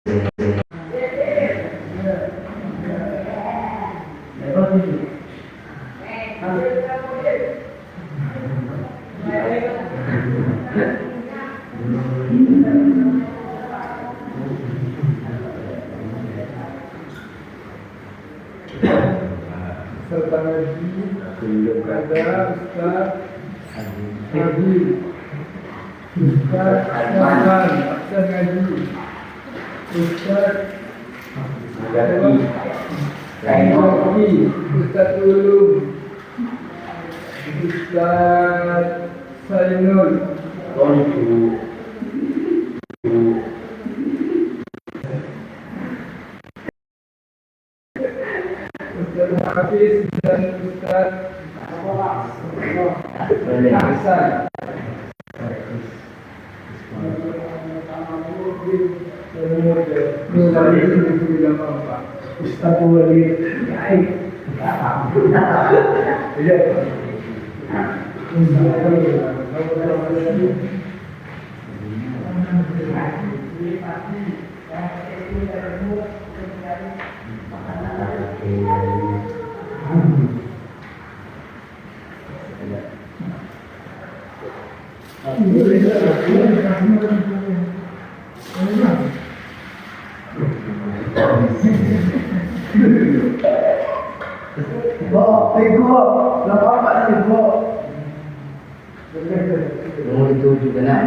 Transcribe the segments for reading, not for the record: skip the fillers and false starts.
Serta ngaji ada Ustaz Haji, Ustaz Rahman, Ustaz Ngaji, Ustaz Zainal, Ustaz Ulum, Ustaz Sainul, Ustaz Hafiz dan Ustaz Hasan. Ustaz Wali itu juga nak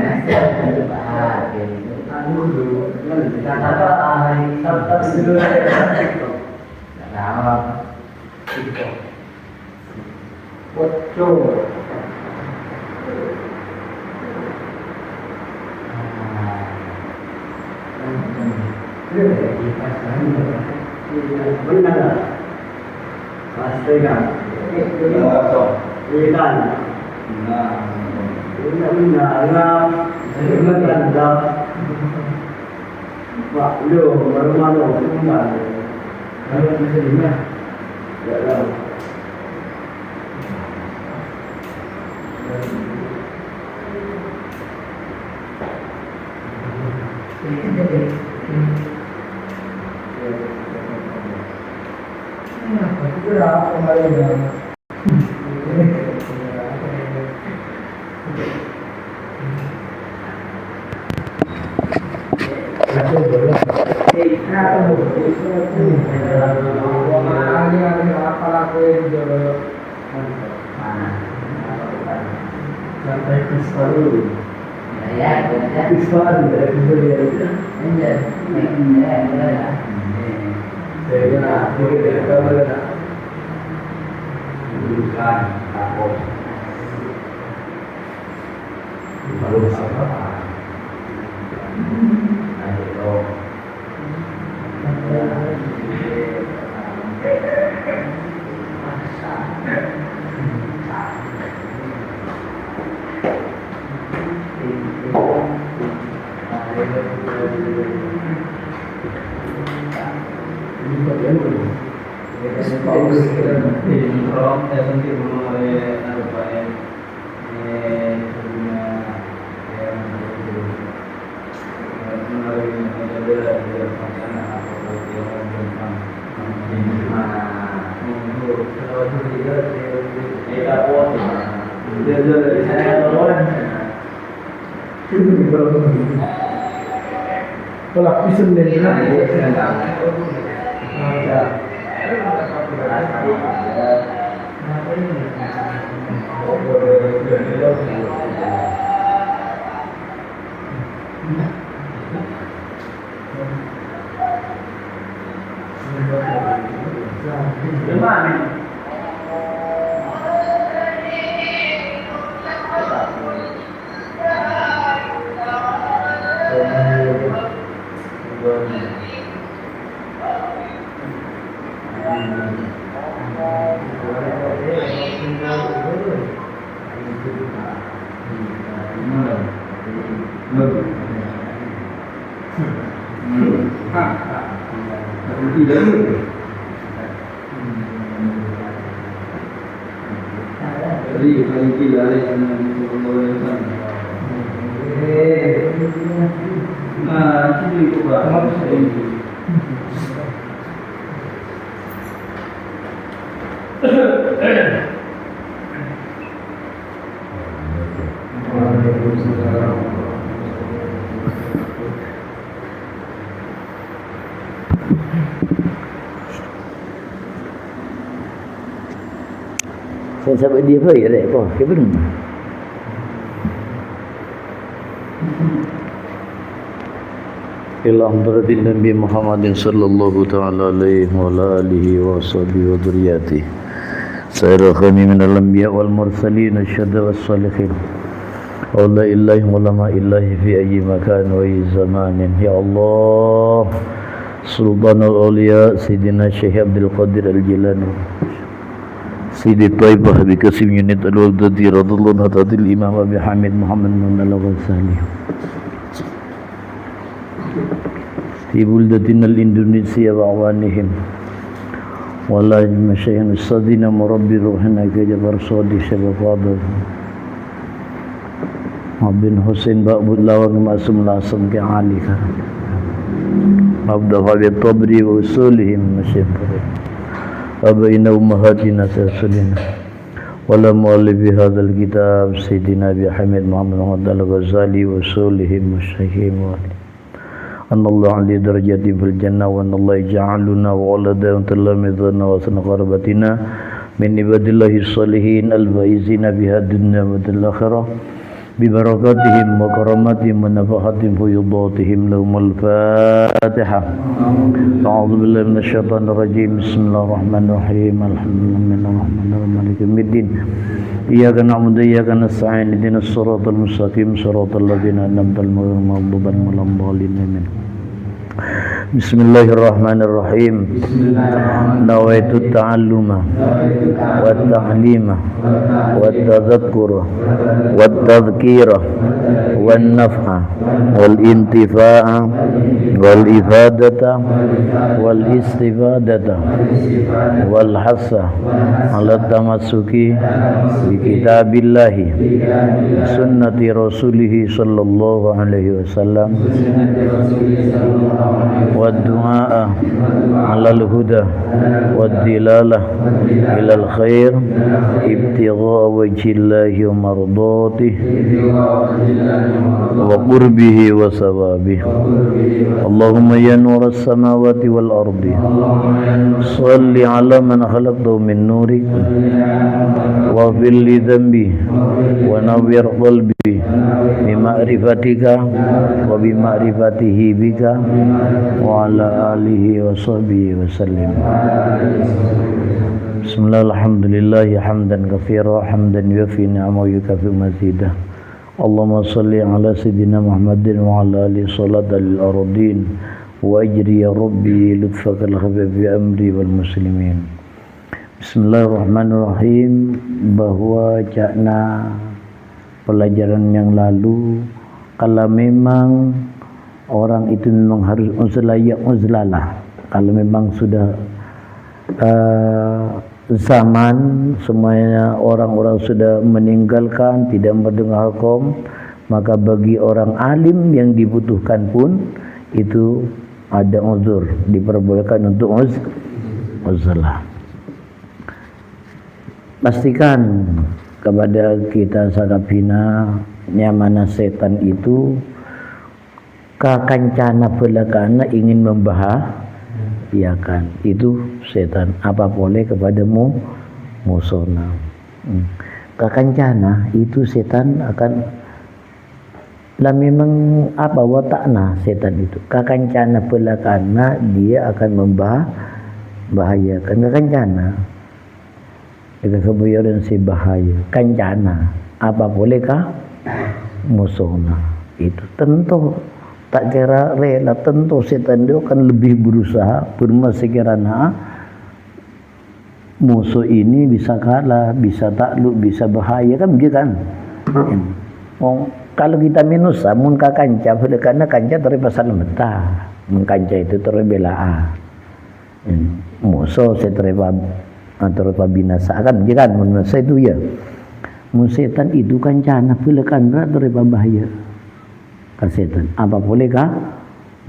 Sini ko ba? Saya sampai dia baik tak apa? Dia belum. Ila hadratin Nabi Muhammadin sallallahu ta'ala alaihi wa alihi wa sahbihi wa dhurriyyatihi. Sayyidul khami minal anbiya wal mursalin asyhadu was-salihin. Wa la ilaha ulama illahi fi ayyi makan wa ayyi zamanin. Ya Allah, Sultanul Awliya Sayyidina Syekh Abdul Qadir Al-Jilani, Sidi Taibah Habib Qasim Yunit Al-Waldadi radhiyallahu anhu, Imam Abi Hamid Muhammad bin Al-Ghazali في بلدتنا الإندونيسية وأعوانهم والله مشايخنا الصادين مربي روحنا كجبر صادي شباب فاضل بن حسين بأبو الله ومعصوم العصم كعالي عبد الوهاب الطبري وأصولهم مشايخ أبينا أمهاتنا سيرسلنا ولا مؤلف هذا الكتاب سيدنا أبي حميد محمد الغزالي وأصولهم مشايخهم أن الله علي درجات في الجنة وأن الله يجعلنا وولدا وتلامذنا وسن قربتنا من عباد الله الصالحين الفائزين بها الدنيا والآخرة ببركاتهم وكراماتهم ونفحاتهم وفيضاتهم لهم الفاتحة. أعوذ بالله من الشيطان الرجيم. بسم الله الرحمن الرحيم. الحمد لله الرحمن الرحيم مالك يوم الدين. إياك نعبد وإياك نستعين اهدنا الصراط المستقيم صراط الذين أنعمت عليهم غير المغضوب عليهم ولا الضالين آمين. بسم الله الرحمن الرحيم. نويت التعلم والتعليم والتذكر والتذكير والنفع والانتفاع والإفادة والاستفادة والحث على التمسك بكتاب الله وسنة رسوله صلى الله عليه وسلم والدعاء على الهدى والدلالة إلى الخير ابتغاء وجه الله ومرضاته وقربه وثوابه. اللهم يا نور السماوات والأرض صل على من خلقته من نورك واغفر لي ذنبي ونور قلبي بمعرفتك وبمعرفته بك وعلى آله وصحبه وسلم. بسم الله الحمد لله حمدا كثيرا حمدا يوفي نعمه ويكافئ مزيدا. اللهم صل على سيدنا محمد وعلى آله صلاة للأرضين وأجري يا ربي لطفك الخفيف بأمري والمسلمين. Bismillahirrahmanirrahim. Bahwa cakna pelajaran yang lalu, kalau memang orang itu memang harus uzlayak uzlalah, kalau memang sudah zaman semuanya orang-orang sudah meninggalkan, tidak mendengar hukum, maka bagi orang alim yang dibutuhkan pun itu ada uzur, diperbolehkan untuk uzlah. Pastikan kepada kita sakapina nyamana setan itu kakancana belakana ingin membahayakan, itu setan apa boleh kepadamu musona. Kakancana itu setan akan lah memang apa watakna setan itu kakancana belakana dia akan membahayakan. Kakancana itu kebuyaran si bahaya. Kancana apa bolehkah musona, itu tentu tak kira rela, tentu setan dia akan lebih berusaha bermasikirana musuh ini bisa kalah, bisa takluk, bisa bahaya, kan begitu kan. Kalau kita minus mun ka kanca karena kanca dari pasal mentah, mun kanca itu terbela musuh setereba antara binasa kan begitu kan. Mun itu ya mun setan itu kancana pelekan tereba bahaya. setan. Apa bolehkah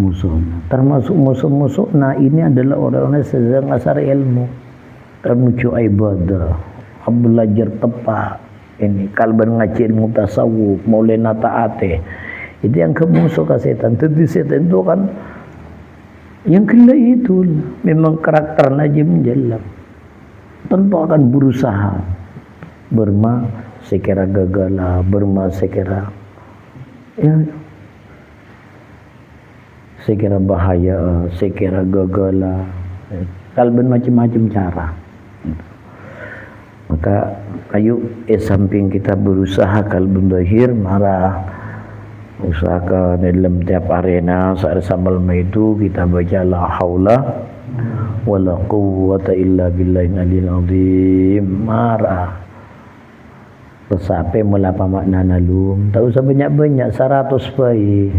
musuhnya? Termasuk musuh-musuh. Nah ini adalah orang-orang yang sedang asar ilmu, termenuju ibadah, belajar tepat. Ini kalban ngaji ilmu tasawuf, mulai nataate. Itu yang kemusuh ke setan. Tentu setan itu kan yang gila itu memang karakter najib menjelang. Tentu akan berusaha berma sekira gagal, berma sekira ya sekira bahaya, sekira gagal, kalban macam-macam cara. Maka ayo samping kita berusaha kalbun zahir, marah usahakan dalam tiap arena saat sambal itu kita baca la haula wala quwwata illa billahil aliyil azim. Marah sampai melapa makna nalum, tak usah banyak-banyak 100 baik.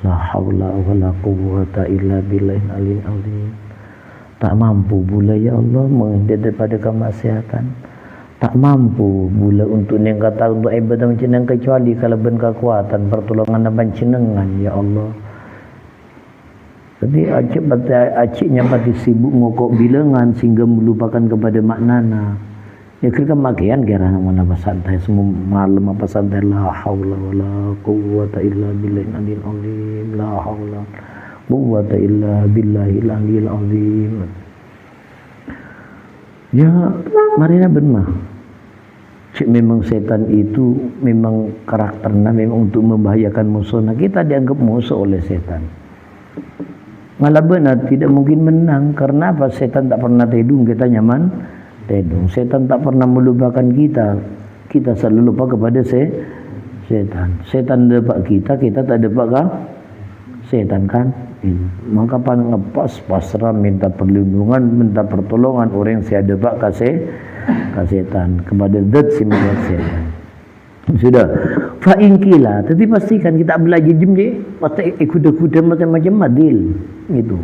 La haula wala quwwata illa billahil aliyil azim. Tak mampu pula ya Allah menghindar daripada kemaksiatan. Tak mampu pula untuk yang kata untuk ibadah macam yang kecuali kalau ben kekuatan pertolongan dan panjenengan ya Allah. Jadi aciknya pati sibuk ngokok bilangan sehingga melupakan kepada maknana. Ya kira makian kira mana apa santai semua malam apa santai la haula wala quwwata illa billahil aliyil azim. La haula quwwata illa billahil aliyil azim. Ya, marina benmah. Memang setan itu memang karakternya memang untuk membahayakan musuhnya. Kita dianggap musuh oleh setan. Malah benar tidak mungkin menang. Karena apa? Setan tak pernah tedung, kita nyaman tedung. Setan tak pernah melupakan kita. Kita selalu lupa kepada setan. Setan dapat kita tak dapat setan kan? Maka paling ngepas pasrah minta perlindungan, minta pertolongan orang yang saya dapat kasih setan kepada zat si setan. Sudah fa'ingkila, tapi pastikan kita belajar jemje pasti kuda-kuda macam-macam madil gitu.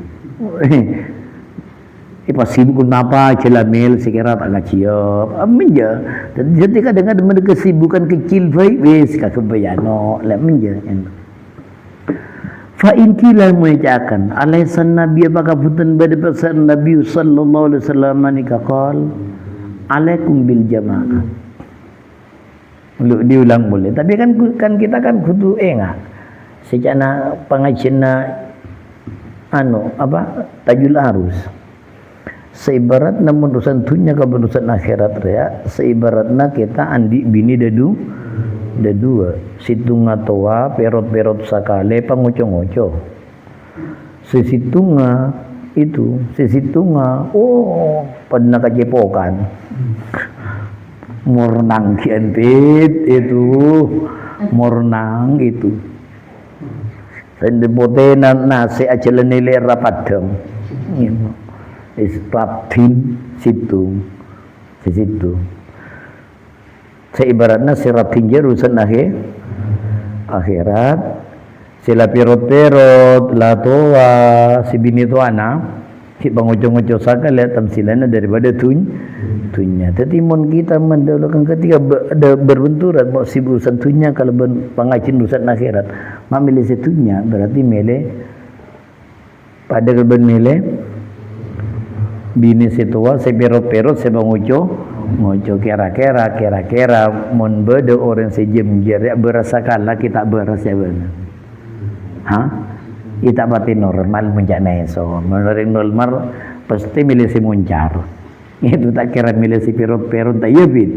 Pas sibuk kenapa celamil sekira tak ngaciap menja. Jadi kadang-kadang ada kesibukan kecil baik wis kakebayano lek menja. Fa inkilah mengucapkan alaisan nabi apakah putun pada pesan Nabi sallallahu alaihi wasallam nikah qal alaikum bil jamaah. Untuk diulang boleh, tapi kan kita kan kudu enggak secara pengajian tajul arus. Seibarat namun urusan dunia ke urusan akhirat ya, seibaratna kita andi bini dadu dua situnga toa perot sakale pangoco-ngoco sesitunga itu sesitunga pernah kejepokan mornang kiantit itu mornang itu sendepotenan nasi aja nilai rapadam ratin situ sesitu seibaratnya sirat tinja urusan akhirat sila pirot-pirot latoa si bini tuana si pangoco-ngoco saka lihat tamsilannya daripada tunya tetimun kita mendahulukan ketika ada berbenturan mau si urusan tunya kalau pengacin urusan akhirat memilih situnya berarti milih pada kerban milih bini situa si pirot-pirot si pangoco ngojo kira-kira mon beda orang sejam jerak berasa kalah kita berasa benar. Kita pati normal menjana eso. Menurut normal pasti milih si muncar. Itu tak kira milih si perut tak yebit.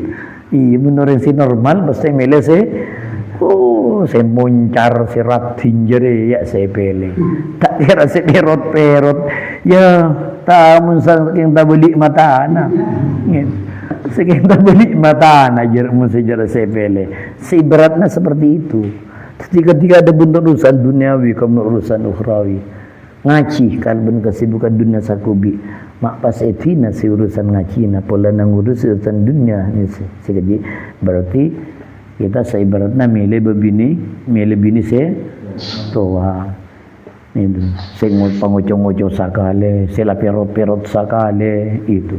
Iya menurut si normal pasti milih si si muncar si ratin jere ya saya pilih. Tak kira si perut ya tak saking tak beli mata anak. Sekian tak beli mata ajar sejarah sepele. Si beratnya seperti itu. Ketika ada bentuk urusan duniawi, kamu urusan ukhrawi. Ngaji kalben kesibukan dunia sakubi. Mak pas etina si urusan ngaji na pola nang urusan dunia ni sekaji. Berarti kita seibaratnya milih bini se toa. Itu sing pangoco-ngoco sakale, sila perot sakale itu.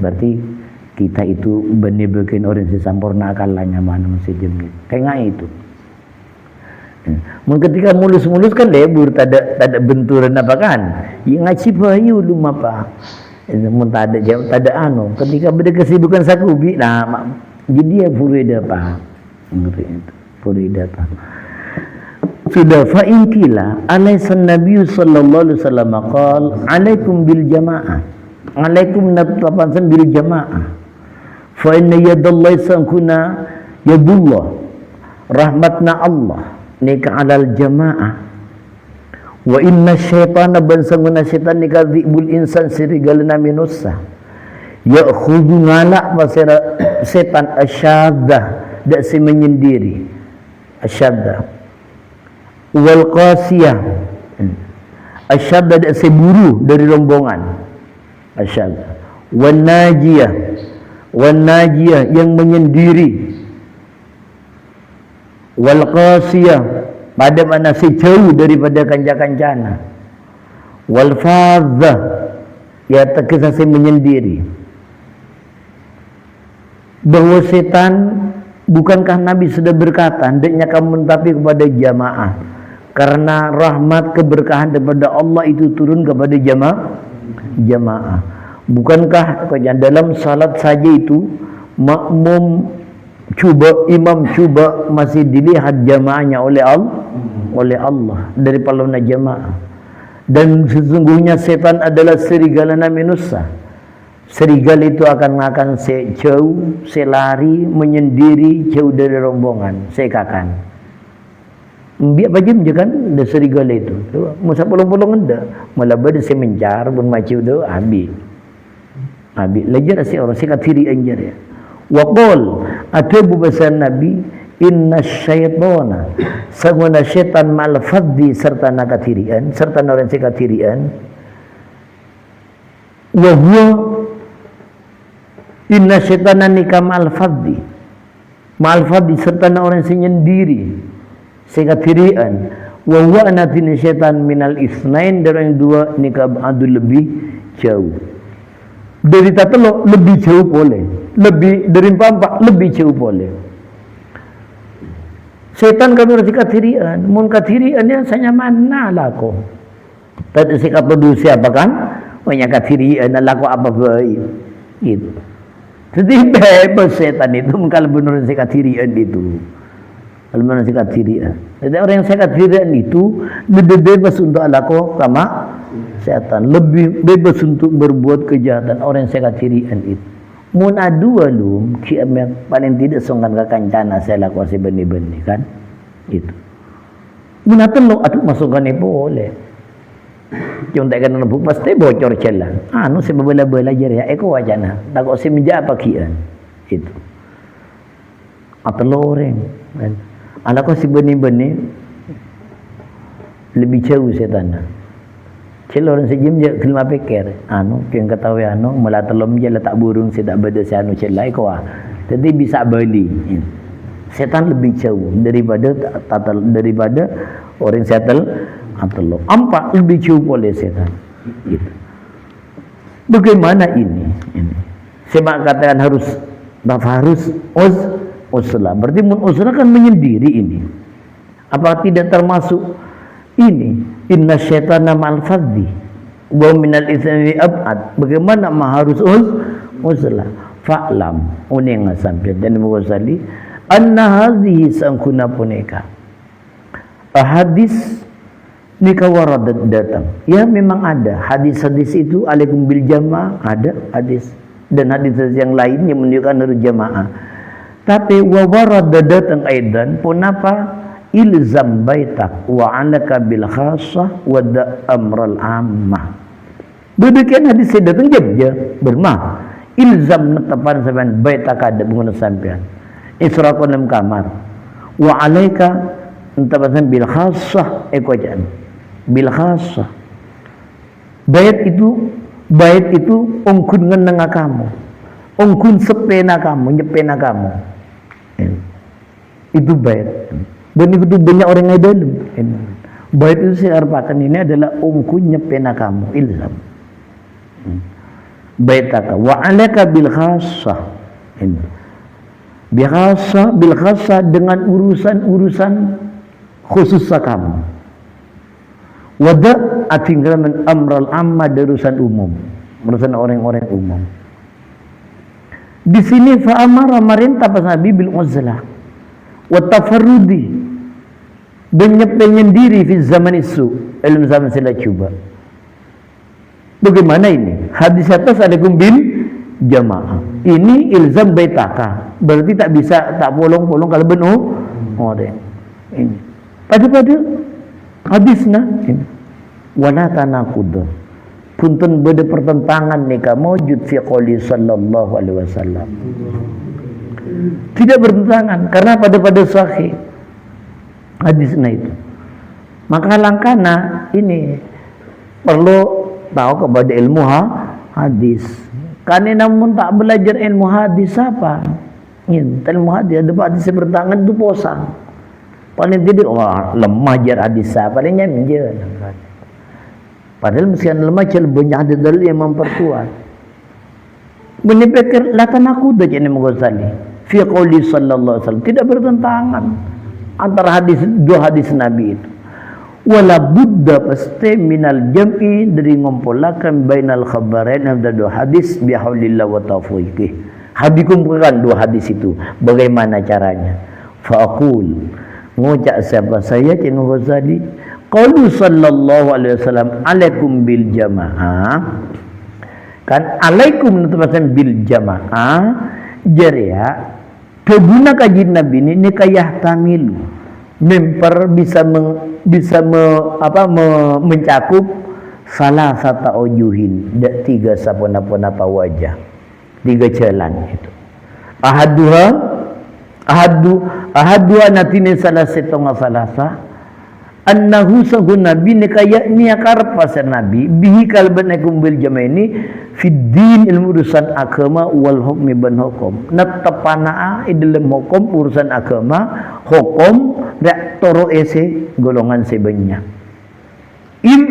Berarti kita itu benih bagian orang sesampurna akalnya mana masih jemil kayak itu Mun ketika mulus-mulus kan lebur, tak ada benturan apa kan. Yang ngaji bayu lu apa. Mun tak ada anu. Ketika beda kesibukan sakubi, nah jadi dia furida apa. Furida apa. Sudah fa'inkila alaisan Nabi sallallahu alaihi wasallam qala alaikum bil jamaah. Alaikum natapan bil jamaah. Fa inna yadallahi sankuna yadullah. Rahmatna Allah nika alal jamaah. Wa inna syaitana bansanguna syaitan nika dhibul insan sirigalna minusa. Ya'khudhu ngalak masira setan asyaddah dak si menyendiri. Asyaddah. Wal qasiyah. Asyaddah dak si buru dari rombongan. Asyaddah. Wan najiyah. Wan najiyah yang menyendiri. Wal qasiyah pada mana si jauh daripada kanca-kancana. Wal fadzah ya terkesa si menyendiri. Bahwa setan, bukankah Nabi sudah berkata hendaknya kamu tapi kepada jamaah, karena rahmat keberkahan daripada Allah itu turun kepada jamaah. Bukankah dalam salat saja itu makmum imam cuba masih dilihat jamaahnya oleh Allah dari paluna jamaah. Dan sesungguhnya setan adalah serigala minusa. Serigala itu akan jauh, selari, menyendiri jauh dari rombongan, sekakan. Biar bajim je kan ada serigala itu. Masa polong-polong ada, malah bade se mencar pun macu do habis. Lajar si orang sekatiri anjar ya. Waqul atubu basan Nabi inna syaitana sanguna syaitan mal faddi serta nakatirian serta orang sekatirian wa huwa inna syaitana nikam al faddi serta orang senyendiri sekatirian wa huwa anatin syaitan minal isnain dari dua nikam adul lebih jauh dari tatelo lebih jauh boleh. Lebih dari pampak lebih jauh boleh. Setan kan orang katirian, mun katiriannya saya mana lah ko. Tadi sikap pedu siapa kan? Banyak katirian lah ko apa baik. Gitu. Jadi bebas setan itu kalau benar si katirian itu. Kalau benar si katirian. Jadi orang yang katirian itu lebih bebas untuk alako kama setan, lebih bebas untuk berbuat kejahatan orang yang katirian itu. Mun adua lum kiamat paling tidak songkan ke kancana saya lakukan si benih-benih kan itu. Mun atelo atuh masukkan itu boleh. Cuma tak kena buk pasti bocor celah. Anu si bela-bela jar ya eko wajana. Tak kok si meja apa kian itu. Atelo orang kan. Ala ko si benih-benih lebih jauh setan. Celor sejim je kelima pikir anu yang ketahui anu mula telom je letak burung saya tak beda si anu celai ko jadi bisa beli. Setan lebih jauh daripada orang setel atau ampak lebih jauh oleh setan gitu. Bagaimana ini saya katakan harus uslah berarti mun uslah kan menyendiri ini apa tidak termasuk ini inna syaitana ma'al fadhi wa minal ismi ab'ad. Bagaimana harus uslah fa'lam uning sampai dan mengusali anna hadhihi sangkuna puneka hadis nikah waradat datang ya memang ada hadis-hadis itu alaikum bil jamaah ada hadis dan hadis yang lain yang menunjukkan harus jamaah tapi wa waradat datang aidan pun apa ilzam baitak wa alaka bil khassah wa da amral ammah. Demikian hadis saya datang je bermah ilzam netapan sampean baitak ada pengguna sampean israqan dalam kamar wa alaika netapan bil khassah ekojan bil khassah bait itu ongkun ngeneng kamu ongkun sepena kamu nyepena kamu itu bait. Dan itu banyak orang yang dalam. Bait itu saya arpakan ini adalah ungkunya pena kamu ilzam. Baitaka wa alaka bil khassah. Bil khassah dengan urusan khususnya kamu. Wada atinggalan amral amma dari urusan umum, urusan orang-orang umum. Di sini fa'amara marintah pas Nabi bil uzlah wa tafarrudi, penyendiri fi zaman isu, dalam zaman sila cuba. Bagaimana ini? Hadis atas ada bil jamaah. Ini ilzam baitaka, berarti tak bisa tak polong-polong kalau benuh orang. Ini pada hadisna ini wala tanaqud. Punten beda pertentangan nika maujud fi qouli sallallahu alaihi wasallam. Tidak bertentangan karena pada sahih hadisna itu. Maka langkana ini perlu tahu kepada ilmu hadis. Karena namun tak belajar ilmu hadis apa? Ilmu hadis ada hadis bertangan itu posang. Paling tidak lemah jar hadis apa? Palingnya menjer. Padahal meskian lemah banyak ada dalil yang memperkuat. Menipikir latan aku dah jadi Ghazali. Fi qouli sallallahu alaihi wasallam tidak bertentangan antara dua hadis Nabi itu. Wala budda pasti minal jam'i dari ngumpulakan bainal khabarain ada dua hadis bihaulillah wa taufiqih. Dikumpulkan dua hadis itu. Bagaimana caranya? Faqul ngucap siapa saya Cinu Ghazali qaulu sallallahu alaihi wasallam alaikum bil jamaah. Kan alaikum nutupkan bil jamaah jaria keguna kajian Nabi ini kayah tamilu mencakup salah satu ojuhin tiga sapona-pona wajah, tiga jalan itu. Ahaduha natine salah setengah salasa annahu sahun nabi nikaya niakar pasar nabi bihi kalbanakum bil jama ini fiddin ilmu urusan agama wal hukmi ban hukum natapana dalam hukum urusan agama hukum dak toro ese golongan sebanyak im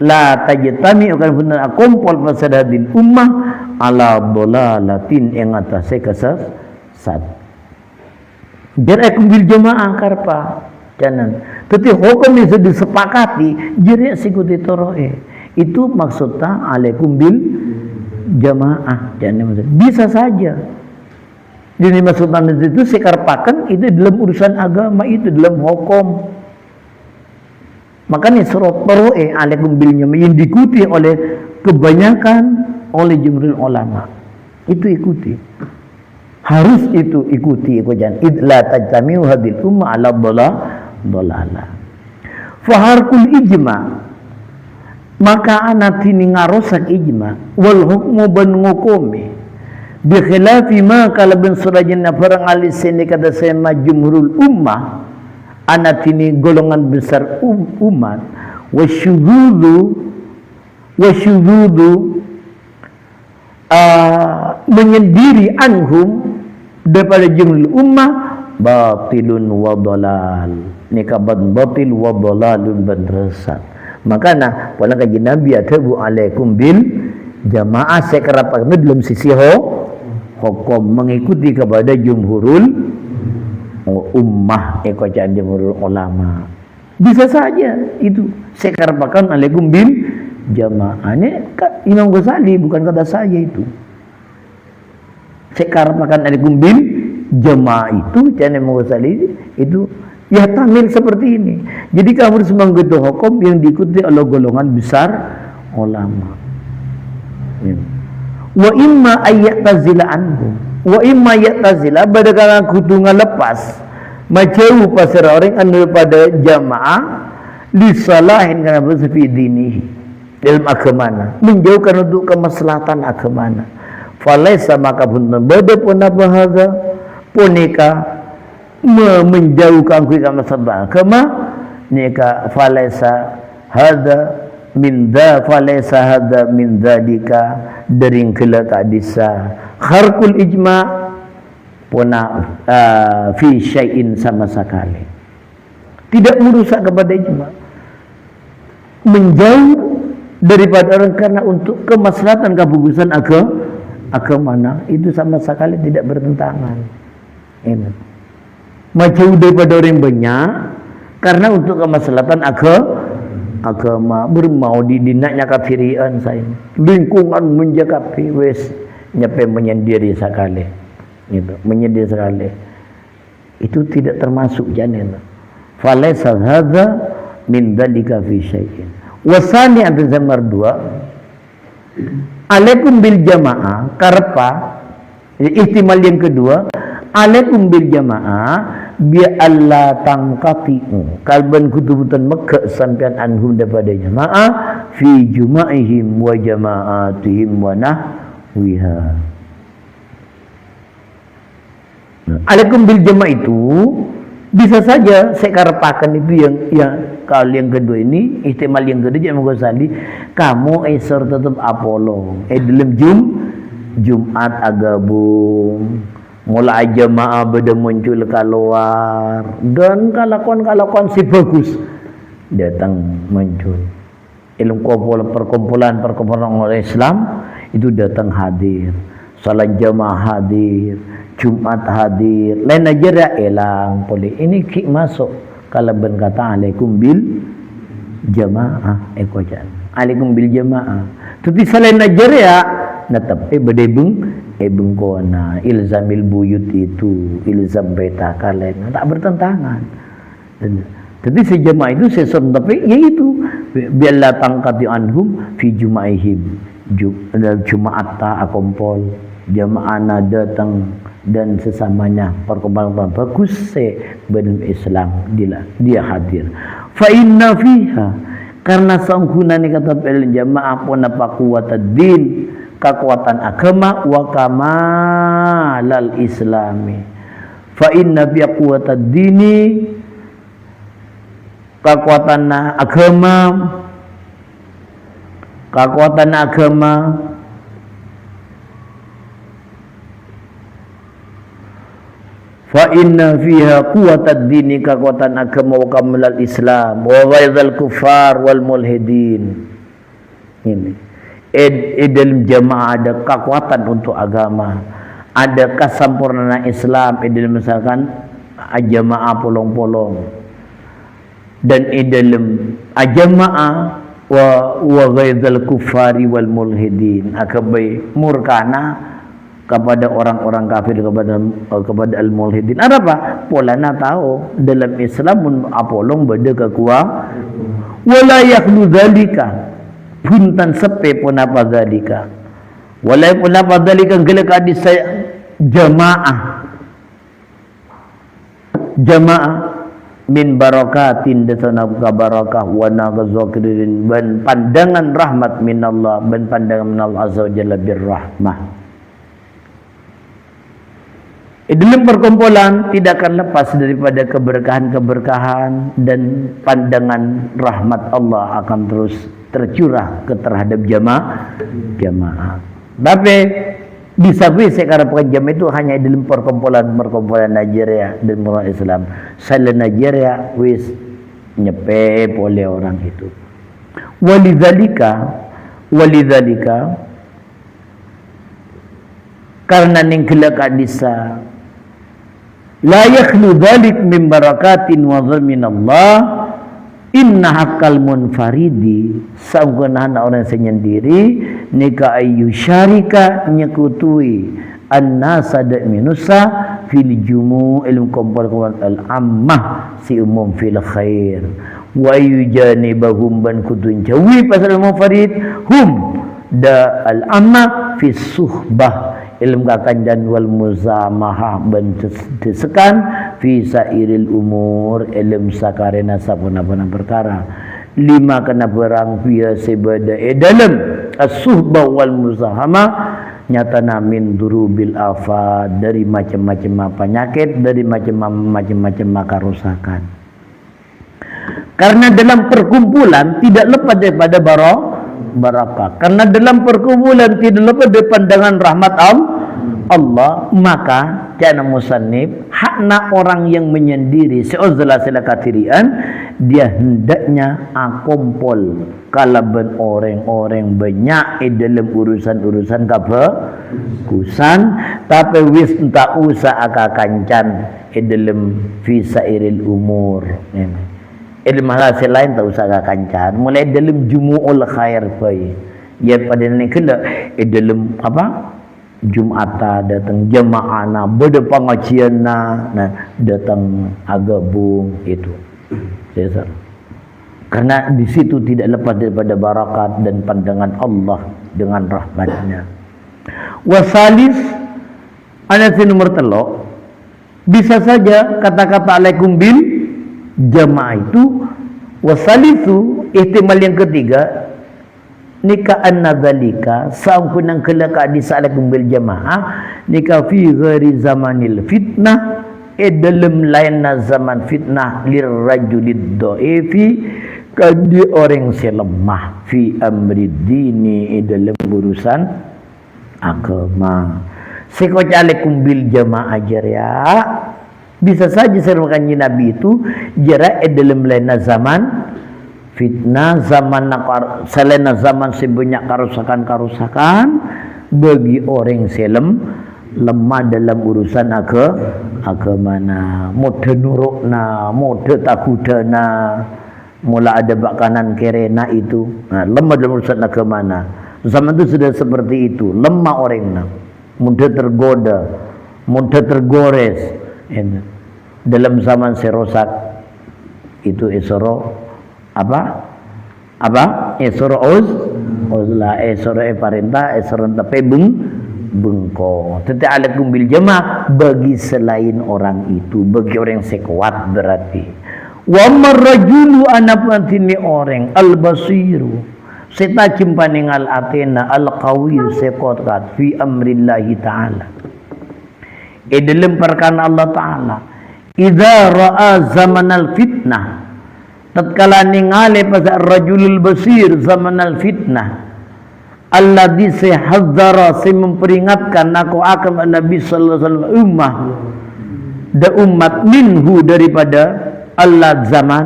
la tajtami akan benar kumpul fasadil ummah ala dolalatin yang atase kesesat biar akum bil jamaah karpa jangan tetapi hukum yang sudah disepakati jadi sikuti toroe itu maksudnya alaikum bil jamaah jangan bisa saja jadi maksudnya itu sekarpakan itu dalam urusan agama itu dalam hukum makanya surat toroe alaikum bil jamaah yang diikuti oleh kebanyakan oleh jumhur ulama itu ikuti harus itu ikuti jangan idla tajtamiu hadil umma ala dolala faharkul ijma maka anak ini ngarosak ijma wal hukmu ban ngukumi bi khilafi ma kala bin surajanna barang alis sini kata sema jumhurul ummah anak ini golongan besar umat wasyududu menyendiri anhum daripada jumhurul ummah batilun wa dalal nikaban batil wa dalalun badrasat makana wala kaji nabi atabu alaikum bil jamaah sekerapan dalam sisi hukum mengikuti kepada jumhurul ummah ekocan jumhurul ulama bisa saja itu sekerapan alaikum bil jamaah ini Imam Ghazali bukan kata saya itu sekerapan alaikum bil jamaah itu jangan Imam Ghazali itu ya tamil seperti ini. Jadi kamu harus mengikuti hukum yang diikuti oleh golongan besar ulama. Wa imma ayyatazila anhum wa imma yatazila badakala kudu ngalepas majau pasar orang anu pada jamaah disalahin kana bersepi dini dalam agamana menjauhkan untuk kemaslahatan agamana falaisa maka bunten bada pun bahasa punika menjauhkan kuih kama sabah kama nika falaisa hada min dzalika dering kala kadisa kharqul ijma puna fi syai'in sama sekali tidak merusak kepada ijma menjauh daripada orang karena untuk kemaslahatan kebagusan agama itu sama sekali tidak bertentangan. Ini majauh daripada orang banyak Karena untuk kemaslahatan agama bermau di dinaknya kafirian saya. Lingkungan menjakapi wes nyepe menyendiri sekali. Gitu, menyendiri sekali. Itu tidak termasuk janin. Falaysa hadza min dzalika fi syai'in. Wasani ada zamar dua. Alaikum bil jamaah karpa ihtimal yang kedua, alaikum bil jamaah bi alla tangqati'u kalban kutubutan Makkah sampean anhum daripada jamaah fi juma'ihim wa jama'atihim wa nahwiha. Alaikum bil jamaah itu bisa saja saya karepakan itu yang kalau yang kedua ini ihtimal yang kedua Imam Ghazali kamu esor tetap Apollo dalam Jumat agabung mulai jamaah beda muncul keluar dan kalakon si bagus datang muncul ilmu perkumpulan orang Islam itu datang hadir salat jamaah hadir Jumat hadir lain aja ya elang boleh ini ki masuk kalau ben kata alaikum bil jamaah ekojan alaikum bil jamaah tapi selain aja ya natap bedebung bengkona ilzamil buyut itu ilzam beta kalian tak bertentangan jadi si jamaah itu sesuatu tapi yaitu biarlah tangkati anhum fi jumaihim Jumaat ta akompol jamaah datang dan sesamanya perkumpulan bagus benar Islam dia hadir fa inna fiha karena sangkuna ni kata jamaah pun apa kuwatad-din kekuatan agama wa kamalal islami fa inna bi quwwatad-dini kekuatan agama fa inna fiha quwwatad-dini kekuatan agama wa kamalal islam wa ghaizal kufar wal mulhidin ini dalam jamaah ada kekuatan untuk agama ada kesempurnaan Islam dalam misalkan jamaah polong-polong dan dalam jamaah wa ghaizal kufari wal mulhidin akabai murkana kepada orang-orang kafir kepada al-mulhidin ada apa polana tahu dalam Islam apolong beda kekuatan wala yakhlu dzalika puntan sepe pun apa dalika walai pun apa dalika gelak hadis saya jamaah min barakatin dasana barakah wa naghzakirin ban pandangan rahmat minallah ban pandangan minallah azza wa jalla birrahmah dalam perkumpulan tidak akan lepas daripada keberkahan-keberkahan dan pandangan rahmat Allah akan terus tercurah terhadap jamaah. Tapi bisa saya karena jamaah itu hanya dalam perkumpulan Nigeria dan orang Islam. Selain Nigeria wis nyepe oleh orang itu. Walidzalika karena ning gelak hadisa la yakhlu dzalik min barakatin wa minallah inna haqqal munfaridi saungkeunana orang sendiri nika ayu syarika nyekutui an-nasa da minusa fil jumu'il kumpul al-ammah si umum fil khair wa yujanibahum ban kudun jawi pasal munfarid hum da al-ammah fi suhbah ilmu kakanjan wal muzamahah ban desekan fi sairil umur ilmu sakarena sapuna-puna perkara lima kena berang biasa bada dalam as-suhbah wal muzahamah nyatana min durubil afad dari macam-macam penyakit dari macam-macam kerusakan karena dalam perkumpulan tidak lepas daripada barakah karena dalam perkumpulan tidak lepas dari pandangan rahmat Allah maka jana musannif hakna orang yang menyendiri seuzlah silakatirian dia hendaknya akompol kalaban orang-orang banyak dalam urusan-urusan kebagusan tapi wis tak usah akakancan dalam fisairil umur ilmu hasil lain tak usah kancan mulai dalam jumu'ul khair pai ya pada ni kala dalam apa Jumata datang jemaah na beda pengajian na datang agabung itu saya karena di situ tidak lepas daripada barakat dan pandangan Allah dengan rahmatnya. Wasalis ayat nomor 3 bisa saja kata-kata alaikum bil jamaah itu wasalisu ihtimal yang ketiga nika annadzalika saungkunang kelaka di alaikum bil jamaah nika fi ghairi zamanil fitnah dalam lain zaman fitnah lirrajulid dhaifi kadi orang selemah fi amri dini dalam urusan agama. Sekot alaikum bil jamaah jaria bisa saja sermakan Nabi itu jarak dalam lain zaman fitnah zaman selain zaman sebanyak kerusakan bagi orang selem lemah dalam urusan agama na mode nurukna mode takudana mula ada bak kanan kerena itu lemah dalam urusan agama na zaman itu sudah seperti itu lemah orangnya mudah tergoda mudah tergores dalam zaman serosak itu esoro apa esoro uzla esoro parenta esoro bengko tetapi alaikum bil jamaah bagi selain orang itu bagi orang yang sekuat berarti wa marrajulu anapantini orang al basiru seta cimpaningal atena al qawiy sekuat fi amrillahi taala dalam perkara Allah taala idza ra'a zamanal fitnah tatkala ningali pada rajulul basir zamanal fitnah alladzi sehadzara memperingatkan aku akan Nabi sallallahu alaihi wasallam umat minhu daripada Allah zaman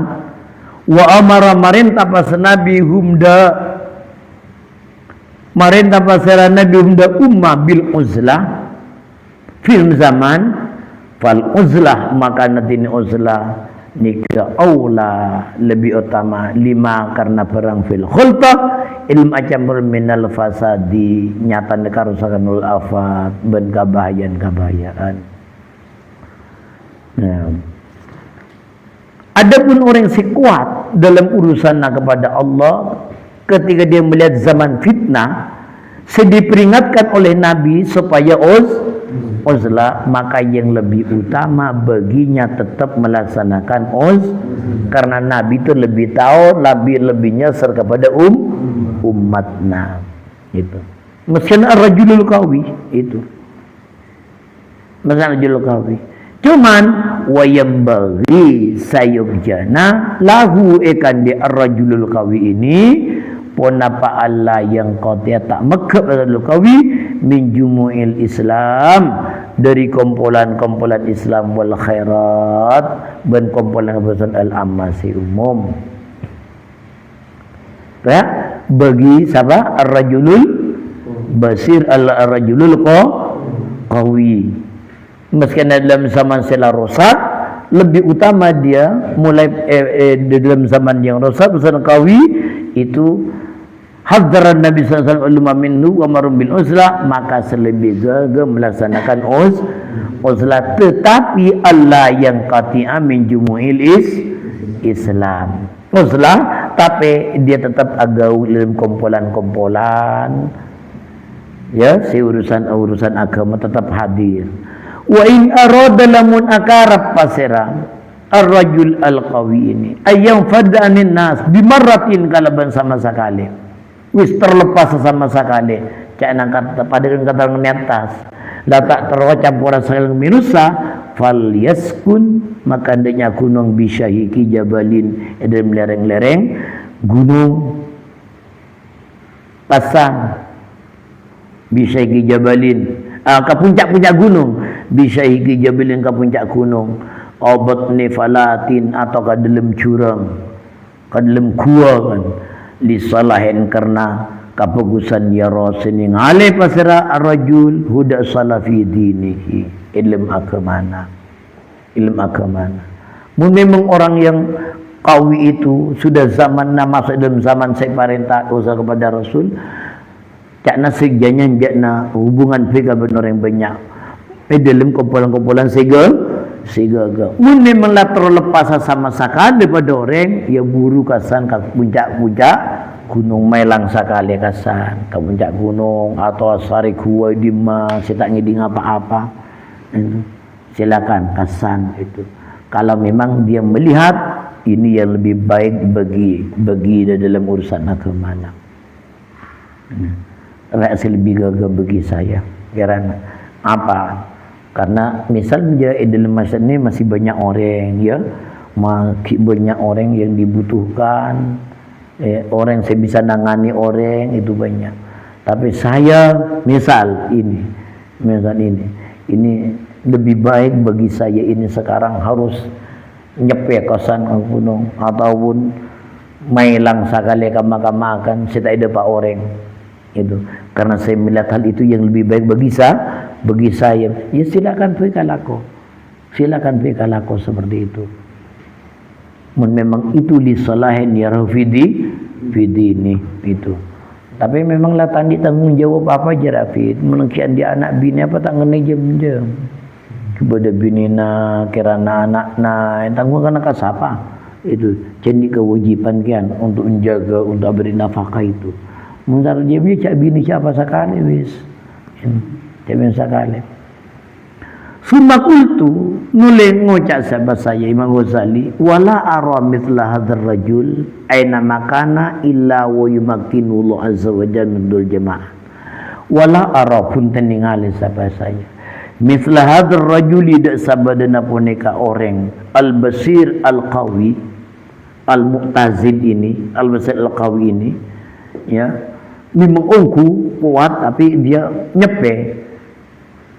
wa amara marintah pas Nabi humda marintah pas Nabi humda ummah bil uzlah fil zaman fal uzlah maka nanti uzlah nikah aula lebih utama lima karena perang fil khultah ilmu acamur minal fasadi nyata kerusakan ul afat ben kabahayan adapun orang si kuat dalam urusan kepada Allah ketika dia melihat zaman fitnah diperingatkan oleh Nabi supaya uzlah maka yang lebih utama baginya tetap melaksanakan karena Nabi itu lebih tahu lebih nyasar kepada umatnya itu meski ar-rajulul qawi itu meski ar-rajulul qawi cuman wayam bagi sayubjana lahu ikan di ar-rajulul qawi ini ponapa Allah yang kau tak mekep ar-rajulul qawi min jumu'il Islam dari kumpulan-kumpulan Islam wal khairat dan kumpulan-kumpulan al-ammasi umum ya bagi siapa ar-rajulul basir ar-rajulul qawi meski dalam zaman sela rosak lebih utama dia mulai dalam zaman yang rosak urusan qawi itu hadzara Nabi sallallahu alaihi wasallam minhu wa marum bil uzlah maka selebih jaga melaksanakan uzlah tetapi Allah yang qati'a min jumu'il Islam uzlah tapi dia tetap agau dalam kumpulan-kumpulan ya si urusan agama tetap hadir wa in arada lamun akarab pasira ar-rajul al-qawi ini ayam fad'anin nas bimarratin kalaban sama sekali wis terlepas sama sekali cak nangkat pada kata ngenetas la tak tercampuran sekali minusa fal yaskun maka hendaknya gunung bisyahiki jabalin dalam lereng-lereng gunung pasang bisyahiki jabalin ke puncak-puncak gunung bisyahiki jabalin ke puncak gunung obat nifalatin atau ke dalam jurang ke dalam gua kan lisalahin karena kebagusan ya rasul yang alai pasira ar-rajul huda salafi dinihi ilmu agama mun memang orang yang Qawi itu sudah zaman masuk dalam zaman saya perintah usaha kepada Rasul. Cakna segjanya jakna hubungan mereka benar yang banyak. Dalam kumpulan-kumpulan segaga. Mun memang lah terlepas sama sekali daripada orang yang buru kasan ke puncak-puncak gunung Melang sekali kasan ke puncak gunung atau sari kuai di mas tak ngiding apa-apa. Silakan kasan itu. Kalau memang dia melihat ini yang lebih baik bagi dalam urusan agama. Rasa lebih gagah bagi saya. Karena apa? Karena misalnya dalam masa ini masih banyak orang ya, banyak orang yang dibutuhkan, orang yang saya bisa nangani orang itu banyak. Tapi saya misal ini lebih baik bagi saya ini sekarang harus nyepe kosan ke gunung ataupun mailang sekali kama-kama saya tak ada pak orang itu karena saya melihat hal itu yang lebih baik bagi saya ya silakan fikir laku seperti itu memang itu li salahin ya rafidi ini itu tapi memanglah tandi tanggung jawab apa aja Rafid menengkian dia anak bini apa tak ngene jam kepada binina kirana anak-anak yang tanggung kan siapa itu jadi kewajiban kian untuk menjaga untuk beri nafkah itu menurut dia cak bini siapa sekali wis cak sekali summa qultu nule ngocak sahabat saya Imam Ghazali wala ara mithla hadzal rajul aina makana illa wa yumakkinu Allah azza wa jalla min dul jamaah wala ara pun teningali sahabat saya mithla hadzal rajul ida sabadana puneka orang al-basir al-qawi al-mu'tazid ini al-basir al-qawi ini ya memang ongku kuat tapi dia nyepe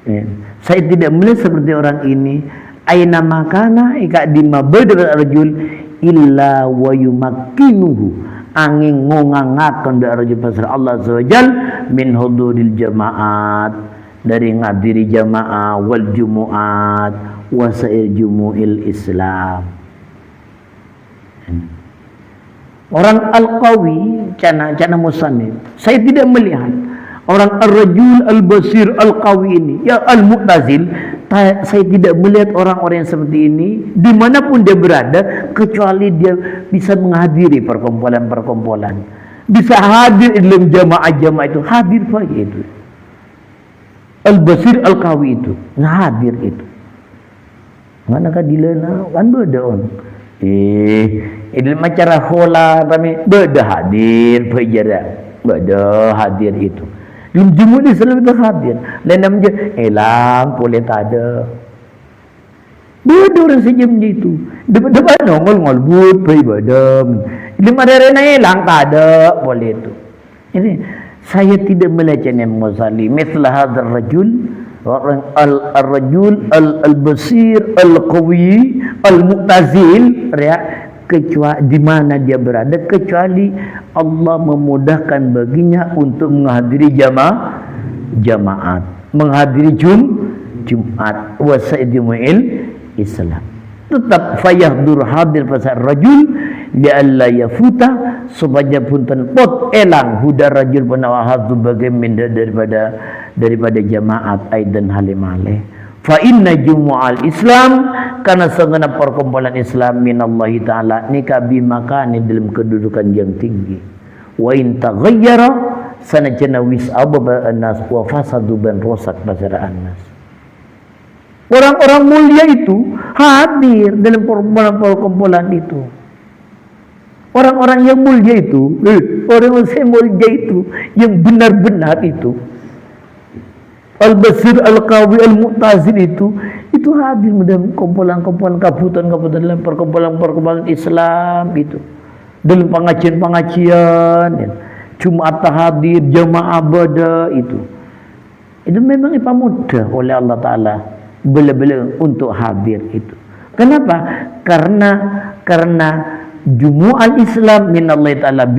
ya. Saya tidak melihat seperti orang ini aina makana ika dimabada rajul illa wa yumakkinuhu angin ngongangakan dari rajul pasal Allah azza wajal min huduril jamaat dari ngadiri jamaah wal jumuat wasail jumu'il Islam. Orang al-qawi cana musannif saya tidak melihat orang ar-rajul al-basir al-qawi ini ya al-mu'tazil saya tidak melihat orang-orang yang seperti ini dimanapun dia berada kecuali dia bisa menghadiri perkumpulan-perkumpulan bisa hadir dalam jamaah-jamaah itu hadir saja itu al-basir al-qawi itu hadir itu manakah dilena kan beda on dalam acara khola kami beda hadir beda hadir itu dalam jumud Islam itu hadir lain namanya elang boleh tak ada beda orang sejam itu depan nongol but beribadah dalam ada rena elang tak ada boleh itu ini saya tidak melihat yang Ghazali mithla hadzal rajul orang al-rajul al-basir al-qawi al-mu'tazil ya kecuali di mana dia berada kecuali Allah memudahkan baginya untuk menghadiri jamaat menghadiri Jumat wasaidil Islam tetap fayahdur hadir pasal rajul lialla yafuta supaya pun tenpot elang hudar rajul penawahadu bagaimana daripada jamaat aidan halimale fa inna jumu'al Islam karena segenap perkumpulan Islam minallahi ta'ala nikah bimakani dalam kedudukan yang tinggi wa in taghayyara sanajana wis'ababa an-nas wa fasadu ban rosak masyarakat an-nas orang-orang mulia itu hadir dalam perkumpulan itu orang-orang yang mulia itu orang yang mulia itu yang benar-benar itu al-basir al-qawi al-mu'tazil itu hadir dalam kumpulan-kumpulan kabupaten dalam perkumpulan Islam itu dalam pengajian Jumat hadir jamaah bada itu memang mudah oleh Allah Ta'ala bela-bela untuk hadir itu kenapa? karena jumu'al Islam minallahi ta'ala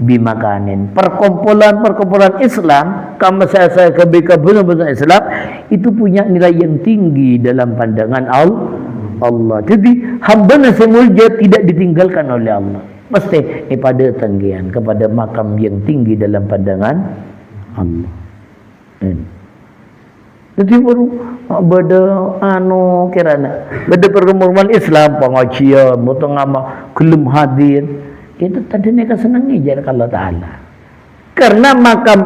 bimakanin perkumpulan Islam kama saya kebenaran Islam itu punya nilai yang tinggi dalam pandangan Allah. Jadi hamba nasi mulja tidak ditinggalkan oleh Allah. Mesti pada tanggihan kepada makam yang tinggi dalam pandangan Allah. Jadi baru beda kirana beda perkembangan Islam pengajian mutong ama kelum hadir kita tadi mereka senangi jar Allah Taala karena makam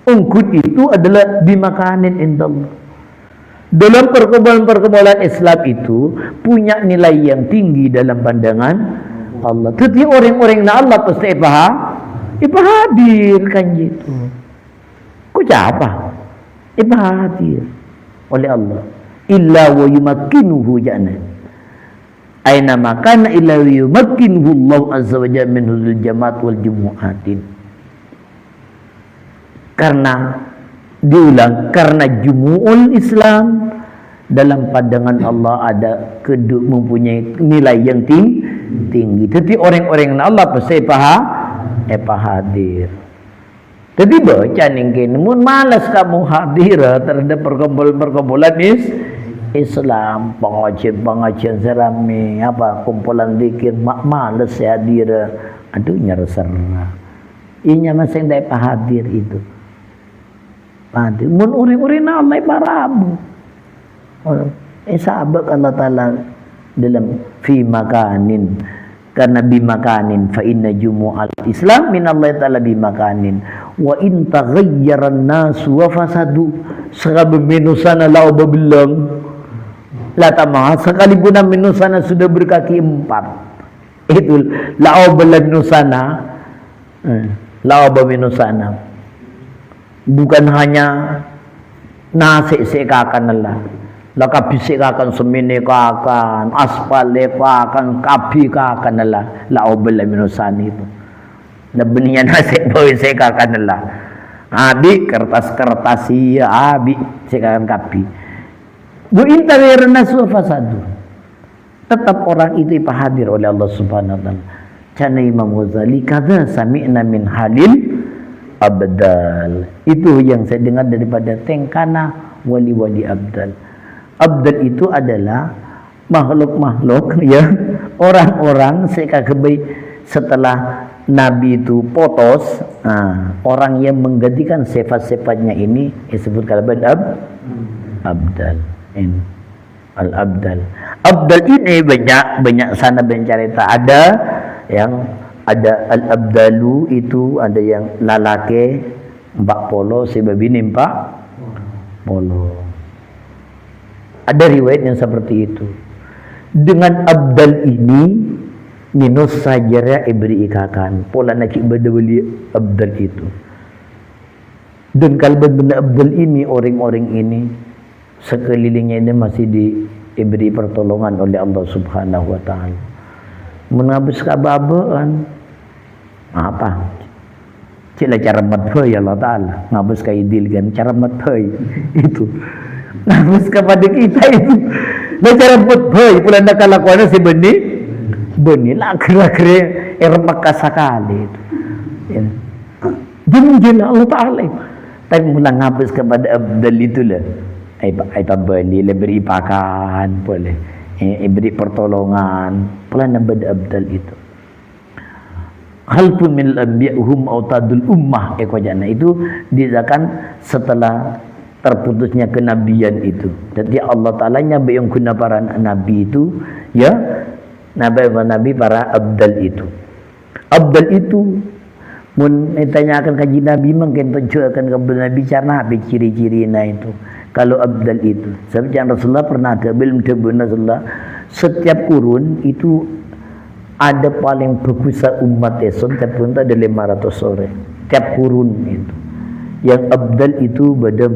ungkut itu adalah bimakanin indallah. Dalam perkembangan Islam itu punya nilai yang tinggi dalam pandangan Allah. Jadi orang-orang na Allah pasti hadir kan gitu. Kok apa? Hadir oleh Allah. Illa wa yumakkinuhu jana. Aina makana illa wa yumakkinuhu Allah azza wa jalla min huzul jamaat wal jumu'atin. Karena diulang karena jumu'ul Islam dalam pandangan Allah ada mempunyai nilai yang tinggi. Jadi orang-orang Allah pasti hadir. Jadi baca ningkin, mun malas kamu hadir terhadap perkumpulan Islam, pengajian serami, kumpulan zikir, malas hadir. Aduh nyerserna. Inya masing dai hadir itu. Hadir. Mun uri-uri na Allah parabu. Sahabat Allah Ta'ala dalam fi makanin karena bimakanin fa inna jumu'al Islam min Allah Ta'ala bimakanin wa in taghayyara an-nas wa fasadu sekali minusana lau babilang la tamah sekalipun minusana sudah berkaki 4 itu lau minusana bukan hanya nasi sekakan Allah laka bisik akan semini akan aspal akan kapi akan Allah la obel minusani itu na benian nasi boy sek akan Allah abi kertas iya abi sek akan kapi bu intawir nasul fasadu tetap orang itu hadir oleh Allah Subhanahu wa taala. Cana Imam Ghazali kada sami'na min halil abdal. Itu yang saya dengar daripada tengkana wali-wali abdal. Abdal itu adalah makhluk-makhluk ya, orang-orang setelah Nabi itu potos, orang yang menggantikan sifat-sifatnya ini disebut kalaban abdal. Al-abdal. Abdal ini banyak sana bercerita. Ada yang ada al-abdalu itu ada yang lalaki 40 sebab ini 40. Ada riwayat yang seperti itu. Dengan abdal ini minus sajarya ibri ikakan pola nak berdawali abdal itu. Dan kalau benar abdal ini orang-orang ini sekelilingnya ini masih diberi pertolongan oleh Allah Subhanahu wa taala. Menabus kababaan apa? Cila cara madhoi Allah taala ngabus ka idil kan cara madhoi itu. Ngabus kepada kita itu. Nah cara madhoi pula nak kalakuan si beni lah kira-kira ermak kasakali itu. Ya. Jangan Allah taala. Tapi mula ngabus kepada abdal itulah. Ai pabali le beri pakan boleh beri pertolongan pula nambah abdal itu halfun min al-anbiya'hum autadul ummah ekojana itu dizakan setelah terputusnya kenabian itu. Jadi Allah Taala nyabe yang guna para nabi itu ya nabi para abdal itu. Abdal itu mun ditanyakan kaji nabi mungkin tunjukkan kepada nabi cara nabi ciri-cirinya itu. Kalau abdal itu sebab Rasulullah pernah ada belum Rasulullah setiap kurun itu ada paling bagus umat Islam tiap kurun ada 500 orang tiap kurun itu yang abdal itu pada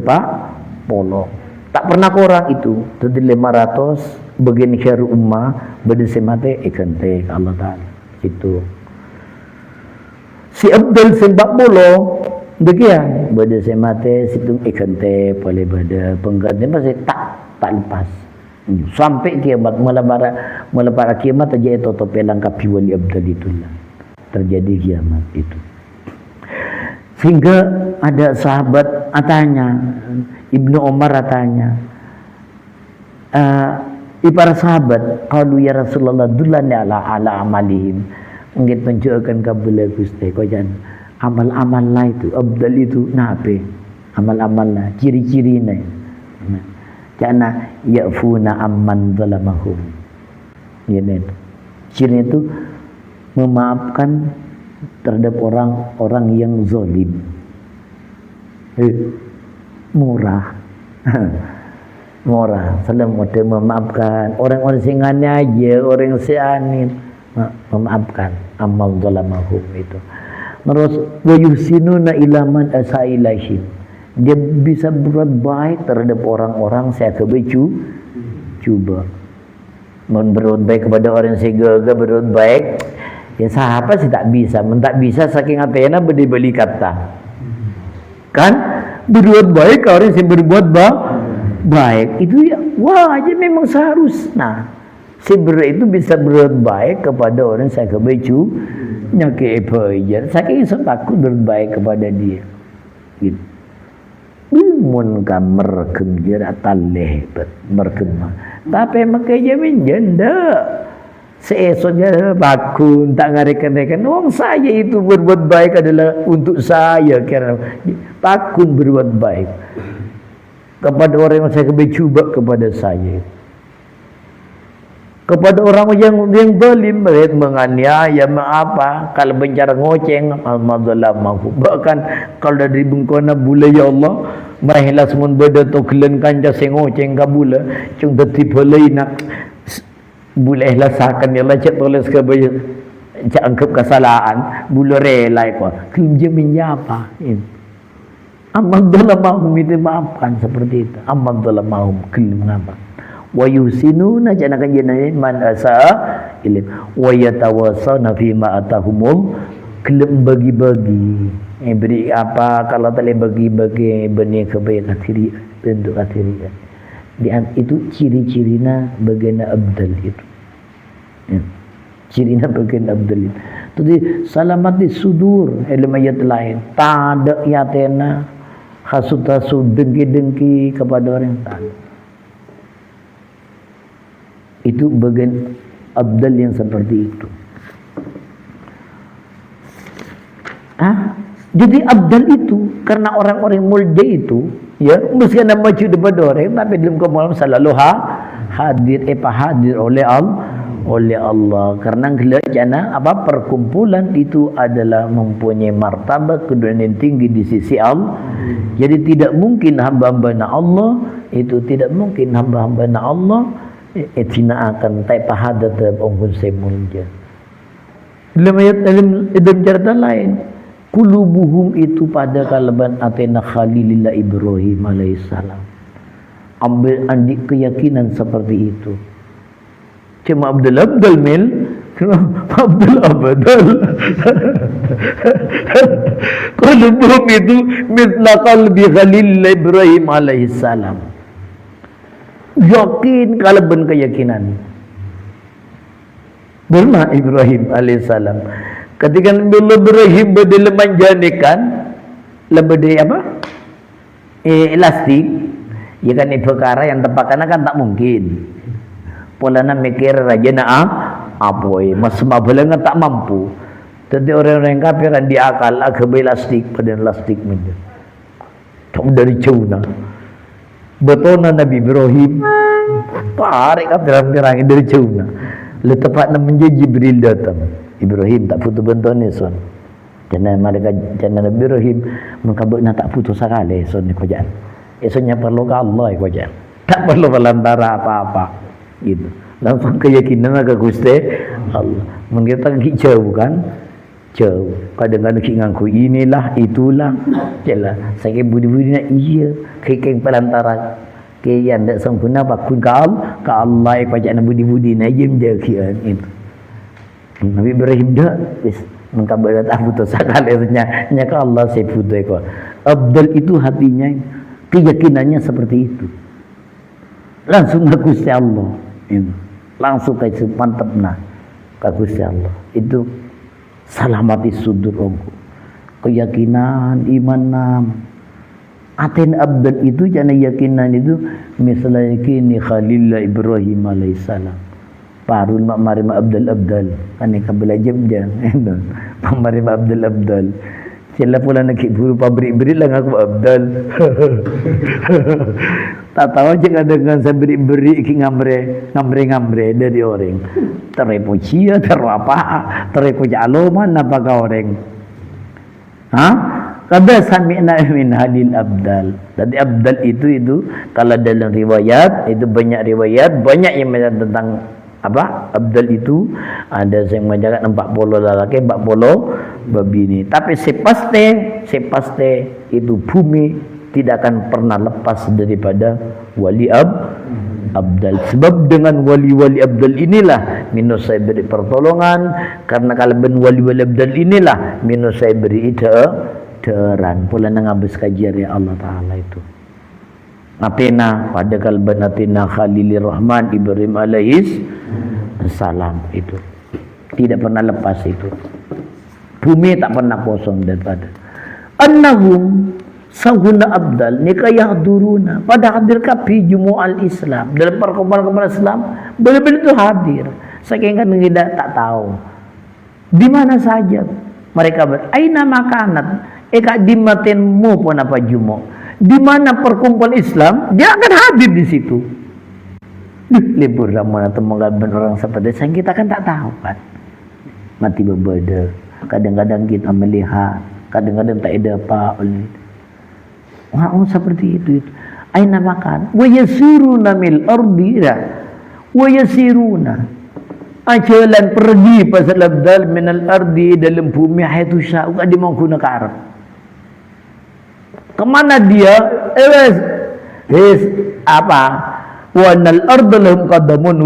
40 tak pernah kurang itu jadi 500 bagian syaru ummah pada semate ikante Allah Ta'ala itu si abdal 40 begian pada semate situng ikante boleh pada pengganti masih tak lepas sampai kiamat mula kiamat terjadi tutup pelang kapi wali abdal itulah terjadi kiamat itu sehingga ada sahabat atanya Ibnu Umar atanya para sahabat qalu ya Rasulullah dullana ala amalihim, mungkin tunjukkan kabula Gusti kau jangan amal-amal lah itu abdal itu nape amal-amal lah ciri-cirinya jangan ya'funa amman zalamahum ya nen ciri itu memaafkan terhadap orang-orang yang zalim murah murah salam memaafkan orang-orang singane aja orang sianin memaafkan amal zalamahum itu. Terus wa yusinuna ila man asa ilaihim, dia bisa berbuat baik terhadap orang-orang saya kebecu cuba berbuat baik kepada orang yang saya berbuat baik ya siapa sih tak bisa saking atena beli kata kan berbuat baik orang yang berbuat baik itu ya wah aja memang seharusnya si itu bisa berbuat baik kepada orang saya kebecu nyake epoijar saking takut berbaik kepada dia gitu mun kamer kemjer ataleh berkemah tapi makanya menjanda seesoknya bakun tak ngarekan-rekan wong saya itu berbuat baik adalah untuk saya kira bakun berbuat baik kepada orang yang saya coba kepada saya kepada orang yang zalim menganiaya apa kalau bicara ngoceng al-madzalamah bahkan kalau dari bengkona bula ya Allah mahilas mun beda toklen kanja sing ngoceng ka bula cung deti boleh nak bula ihlasakan ya Allah cak tulis ke bayi cak anggap kesalahan bula rela ko kelim menyapa al-madzalamah itu maafkan seperti itu al-madzalamah kelim ngapa wa yusinuna jangan jenai man asa ilim wa yatawasana fi ma atahumul kelem bagi-bagi beri apa kalau tak bagi-bagi benih kebaikan diri bentuk diri itu ciri-cirina bagian abdal itu ya. Cirina bagian abdal itu jadi salamat di sudur ilmu ayat lain tak ada yatena hasud-hasud dengki-dengki kepada orang yang tak itu bagian abdal yang seperti itu. Jadi abdal itu karena orang-orang mulja itu ya mesti nama maju depan orang tapi dalam kemalam selalu hadir oleh Allah karena gelajana apa perkumpulan itu adalah mempunyai martabat kedudukan yang tinggi di sisi Allah. Jadi tidak mungkin hamba-hamba Allah itu tidak mungkin hamba-hamba Allah etina akan tai pahadat ongkun semulja. Dalam ayat dalam cerita lain, kulubuhum itu pada kalban atena Khalilillah Ibrahim alaihissalam. Ambil andik keyakinan seperti itu. Cuma Abdul mil, Abdul Abdul. Kulubuhum itu mithla qalbi Khalilillah Ibrahim alaihissalam. Yakin kalban keyakinan Berma Ibrahim alaihissalam ketika Nabi Ibrahim berdua menjadikan lebih apa elastik ya kan perkara yang tepat karena kan tak mungkin polana mikir raja apoi mas mabelangan tak mampu jadi orang-orang kafir di akal elastik pada elastik menjadi dari Cina betona Nabi Ibrahim tarik pirang-pirang dari jauh letepatnya menjadi Jibril datang Ibrahim tak putus bentone son jangan malaikat jangan Nabi Ibrahim mengkabutnya tak putus sekali son ni kojaan esoknya perlu ke Allah kojaan tak perlu pelantara apa-apa gitu langsung keyakinan ke Gusti Allah mungkin kita jauh kan jauh kadang-kadang ngaku inilah itulah jelas saya budi-budinya iya kekeng pelantara ke yang tak sempurna pakun ke Allah pajak budi-budi na jem jakian itu Nabi Ibrahim dah wis mengkabar tak putus sekali nya ke Allah saya putus ko abdal itu hatinya keyakinannya seperti itu langsung ke Gusti Allah itu langsung ke mantapna ke Gusti Allah itu salamati sudur ongku keyakinan iman nam Aten abdal itu jangan yakinan itu misalnya kini Khalilullah Ibrahim alaihissalam. Parun mak mari mak abdal kan ni kan belajar jam mak mari mak abdal sila pula nak buru pabrik-beri lah aku abdal tak tahu je dengan saya beri ki ngamre dari orang terepo cia terapa terepo jalo mana pakai orang kada sami'na min hadil abdal. Jadi abdal itu kalau dalam riwayat itu banyak riwayat banyak yang menyebut tentang apa abdal itu ada yang menjaga 40 lelaki 40 babini. Tapi sepaste itu bumi tidak akan pernah lepas daripada wali abdal. Sebab dengan wali-wali abdal inilah minus saya beri pertolongan, karena kalau ben wali-wali abdal inilah minus saya beri teran pula nang habis kajian ya Allah Ta'ala itu atina pada kalban atina Khalilur Rahman Ibrahim alaihis salam itu tidak pernah lepas itu bumi tak pernah kosong daripada annahum sahuna abdal nikah duruna pada hadir kapi jumu'al Islam dalam perkumpulan Islam benar-benar itu hadir saking kan tidak tak tahu di mana saja mereka aina makanat kak dimatenmu pun apa jumo di mana perkumpulan Islam dia akan hadir di situ. Libur ramai atau menggambar orang seperti itu kita kan tak tahu kan mati berbeda kadang-kadang kita melihat kadang-kadang tak ada apa oleh orang seperti itu aina makan wa yasiruna mil ardira wa yasiruna ajalan pergi pasal abdal minal ardi dalam bumi haitu sya'u di menggunakan Arab kemana dia apa wanal ardu lahum qadamun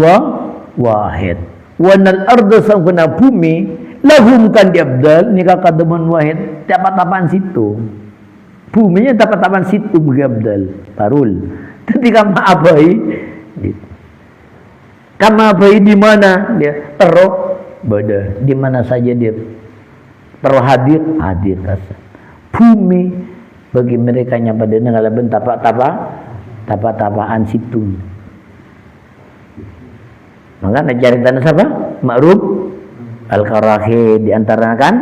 wahid wanal ardu sangkuna bumi lahum kan di abdal nikah qadamun wahid dapat apaan situ buminya dapat apaan situ bagi abdal parul ketika ma'abai kamabai di mana dia teruk bada di mana saja dia terhadir hadir kasar bumi bagi mereka yang pada ngalaben tapak-tapaan situ maka cari tanah siapa Ma'ruf Al-Karahi di antara kan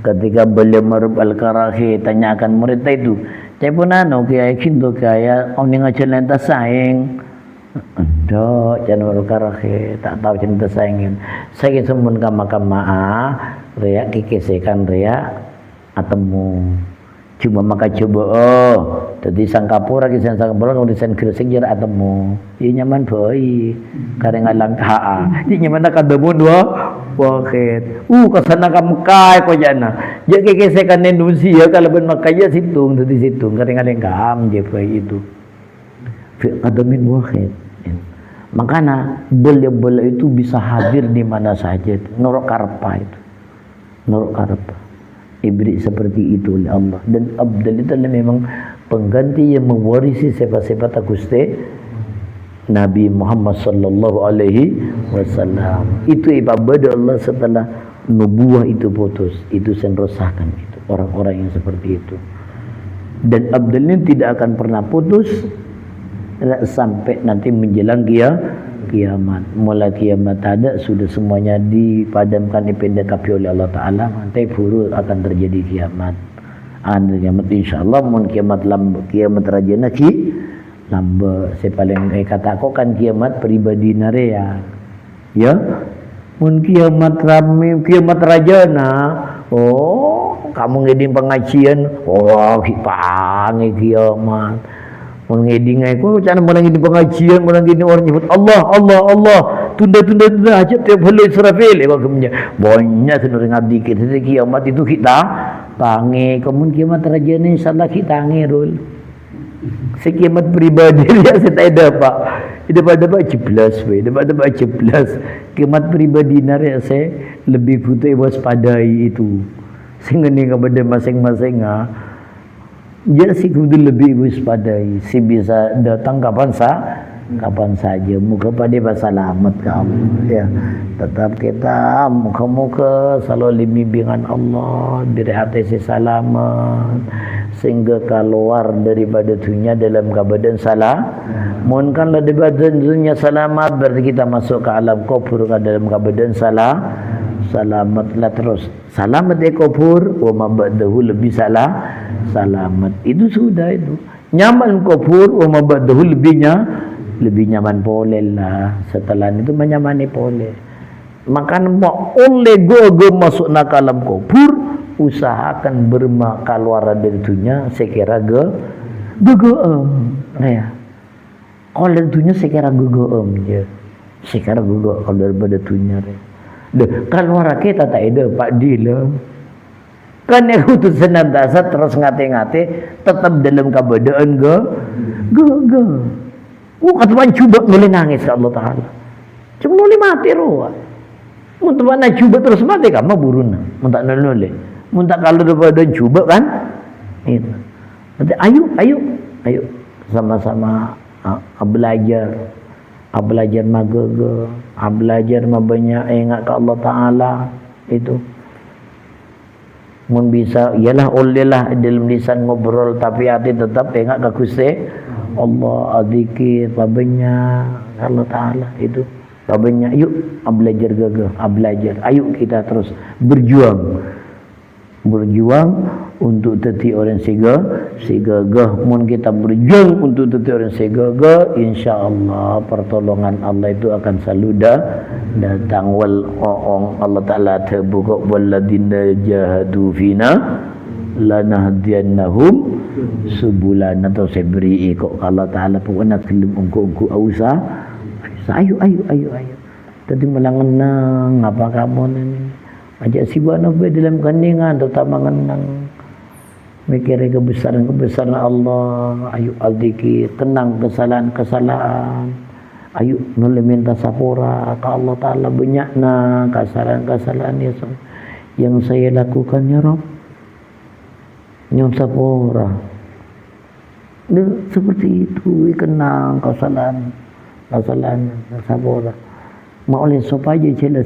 ketika beliau Ma'ruf Al-Karahi tanyakan muridnya itu saya pun kaya kinto kaya om ni ngajal nanti saing Ndok, jangan Al-Karahi tak tahu cinta saingin saya semun kama-kama ria kikesekan ria atemu cuma maka coba jadi Sangkapura kisah Sangkapura kemudian Gresik jarak atemu ini nyaman boy karena ngalang ini nyaman nak ada dua wakit kesana kamu kai kau jana jadi kesekan Indonesia kalau ben makanya situng jadi situng karena ngalang kam je boy itu kadamin wakit makanya bola itu bisa hadir di mana saja norok karpa itu norok karpa ibri seperti itu oleh Allah dan abdal itu adalah memang pengganti yang mewarisi sifat-sifat Gusti Nabi Muhammad sallallahu alaihi wasallam itu ibadah Allah setelah nubuah itu putus itu senrosahkan itu orang-orang yang seperti itu dan abdal ini tidak akan pernah putus sampai nanti menjelang kiamat mulai kiamat ada sudah semuanya dipadamkan dipindahkan oleh Allah Ta'ala nanti furu akan terjadi kiamat kiamat insyaAllah mun kiamat raja naki lamba saya paling kata aku kan kiamat pribadi narea ya mun kiamat rame kiamat raja na kamu ngeding pengajian kipangi kiamat mengeding aku macam mana ngeding pengajian mana ngeding orang nyebut Allah tunda hajat tiap hari Israfil banyak senuri ngabdi kita kiamat itu kita tangi kemun kiamat raja ni insyaallah kita tangi rul sekiamat pribadi dia saya tak ada pak dapat jeblas dapat jeblas kiamat pribadi nare saya lebih butuh waspadai itu sehingga ni kepada masing-masing dia sih kudu lebih waspadai si bisa datang kapan saja muka pada selamat kamu ya tetap kita muka-muka selalu bimbingan Allah diri hati si selamat sehingga keluar daripada dunia dalam keadaan salah. Mun kalau daripada dunia selamat, berarti kita masuk ke alam kubur dalam keadaan selamatlah terus. Selamat di kubur, wa ma ba'dahu lebih selamat. Itu sudah itu. Nyaman kubur, wa ma ba'dahu lebih nyaman boleh lah. Setelah itu menyamani boleh. Maka mau oleh go masuk nak alam kubur, usahakan keluar dari dunia sekira ya. Kalau dari dunia sekira je. Sekira kalau daripada dunia re. Keluar kita tak ada Pak Dila. Kan aku tu senantiasa terus ngate-ngate tetap dalam keadaan kata cuba boleh nangis ke Allah Ta'ala. Cuma boleh mati roh. Mun mana cuba terus mati kamu buruna. Mun tak noleh. Mun tak kalau daripada cuba kan. Itu. Nanti ayo sama-sama belajar. Belajar magaga, belajar banyak ingat ke Allah Ta'ala. Itu. Mun bisa ialah olehlah dalam lisan ngobrol tapi hati tetap ingat ke Gusti Allah, zikir banyak Allah Ta'ala itu. Banyak yuk belajar gagah, belajar. Ayo kita terus berjuang untuk teti orang segagah. Mun kita berjuang untuk teti orang segagah, insyaallah pertolongan Allah itu akan selalu datang. Allah Ta'ala terbuka walladina jahadu fina lanahdiyannahum subulana. Atau saya beri kok Allah Ta'ala pun nak kelum ungku ausa. Ayo. Tadi melangenang apa kamu ni? Ajak si buat nabi dalam keningan tetap mengenang. Mikir kebesaran Allah. Ayo al-zikir, tenang kesalahan. Ayo nuli minta sapura ke Allah Ta'ala banyakna kesalahan yang saya lakukan ya Rabb. Nyom sapura. Seperti itu kenang kesalahan sapura. Mau oleh supaya jelas